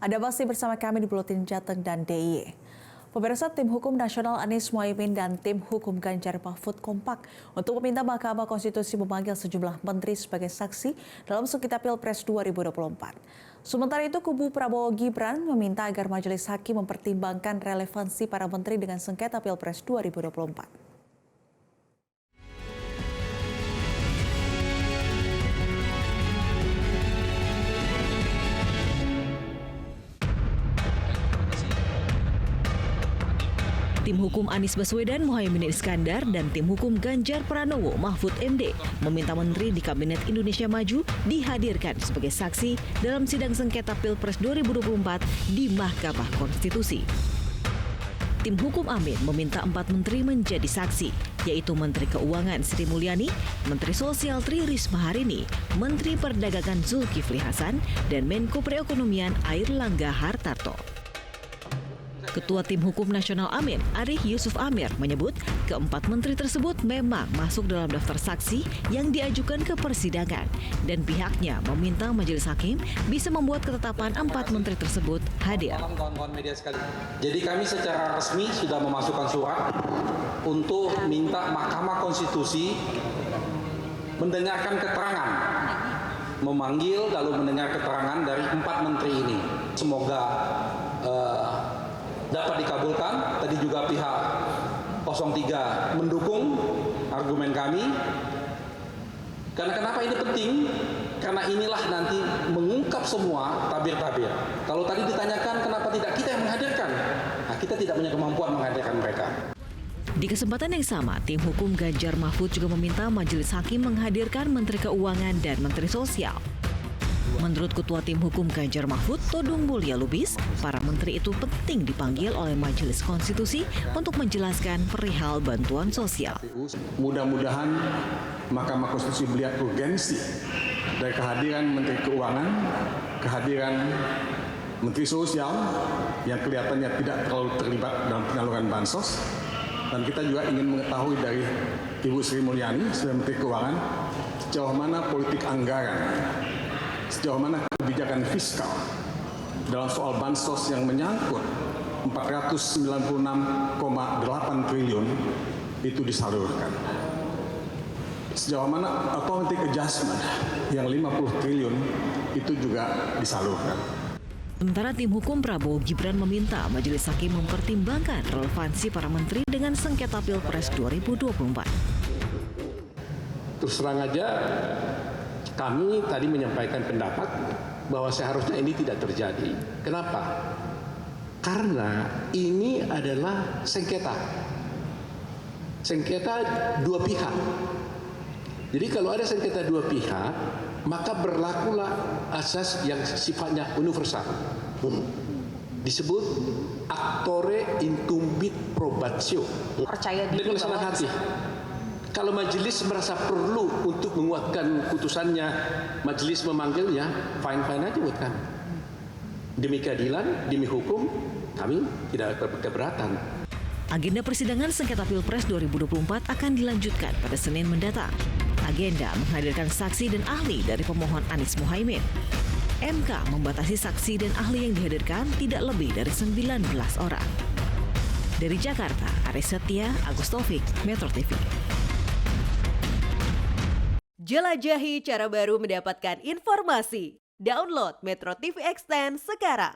Anda masih bersama kami di Buletin Jateng dan DIY. Pemirsa, tim hukum nasional Anies Mohaimin dan tim hukum Ganjar Mahfud kompak untuk meminta Mahkamah Konstitusi memanggil sejumlah menteri sebagai saksi dalam sengketa Pilpres 2024. Sementara itu, kubu Prabowo Gibran meminta agar majelis hakim mempertimbangkan relevansi para menteri dengan sengketa Pilpres 2024. Tim hukum Anies Baswedan, Mohaimin Iskandar, dan tim hukum Ganjar Pranowo, Mahfud MD meminta menteri di Kabinet Indonesia Maju dihadirkan sebagai saksi dalam sidang sengketa Pilpres 2024 di Mahkamah Konstitusi. Tim hukum Amin meminta 4 menteri menjadi saksi, yaitu Menteri Keuangan Sri Mulyani, Menteri Sosial Tri Risma Harini, Menteri Perdagangan Zulkifli Hasan, dan Menko Perekonomian Airlangga Hartarto. Ketua Tim Hukum Nasional Amin, Arif Yusuf Amir, menyebut keempat menteri tersebut memang masuk dalam daftar saksi yang diajukan ke persidangan dan pihaknya meminta majelis hakim bisa membuat ketetapan 4 menteri tersebut hadir. Jadi kami secara resmi sudah memasukkan surat untuk minta Mahkamah Konstitusi mendengarkan keterangan, memanggil lalu mendengar keterangan dari 4 menteri ini. Semoga dapat dikabulkan. Tadi juga pihak 03 mendukung argumen kami. Karena kenapa ini penting? Karena inilah nanti mengungkap semua tabir-tabir. Kalau tadi ditanyakan kenapa tidak kita yang menghadirkan, nah, kita tidak punya kemampuan menghadirkan mereka. Di kesempatan yang sama, tim hukum Ganjar Mahfud juga meminta majelis hakim menghadirkan Menteri Keuangan dan Menteri Sosial. Menurut Ketua Tim Hukum Ganjar Mahfud, Todung Mulya Lubis, para menteri itu penting dipanggil oleh Majelis Konstitusi untuk menjelaskan perihal bantuan sosial. Mudah-mudahan Mahkamah Konstitusi melihat urgensi dari kehadiran Menteri Keuangan, kehadiran Menteri Sosial yang kelihatannya tidak terlalu terlibat dalam penyaluran bansos. Dan kita juga ingin mengetahui dari Ibu Sri Mulyani sebagai Menteri Keuangan sejauh mana politik anggaran, sejauh mana kebijakan fiskal dalam soal bansos yang menyangkut 496,8 triliun itu disalurkan. Sejauh mana automatic adjustment yang 50 triliun itu juga disalurkan. Sementara tim hukum Prabowo Gibran meminta majelis hakim mempertimbangkan relevansi para menteri dengan sengketa Pilpres 2024. Terus terang aja, kami tadi menyampaikan pendapat bahwa seharusnya ini tidak terjadi. Kenapa? Karena ini adalah sengketa. Sengketa dua pihak. Jadi kalau ada sengketa dua pihak, maka berlakulah asas yang sifatnya universal. Disebut actore incumbit probatio. Percaya diri dengan senang hati. Kalau majelis merasa perlu untuk menguatkan putusannya, majelis memanggilnya, fine-fine aja buat kami. Demi keadilan, demi hukum, kami tidak keberatan. Agenda persidangan sengketa Pilpres 2024 akan dilanjutkan pada Senin mendatang. Agenda menghadirkan saksi dan ahli dari pemohon Anies Mohaimin. MK membatasi saksi dan ahli yang dihadirkan tidak lebih dari 19 orang. Dari Jakarta, Aris Setia, Agus Taufik, Metro TV. Jelajahi cara baru mendapatkan informasi. Download Metro TV Extend sekarang.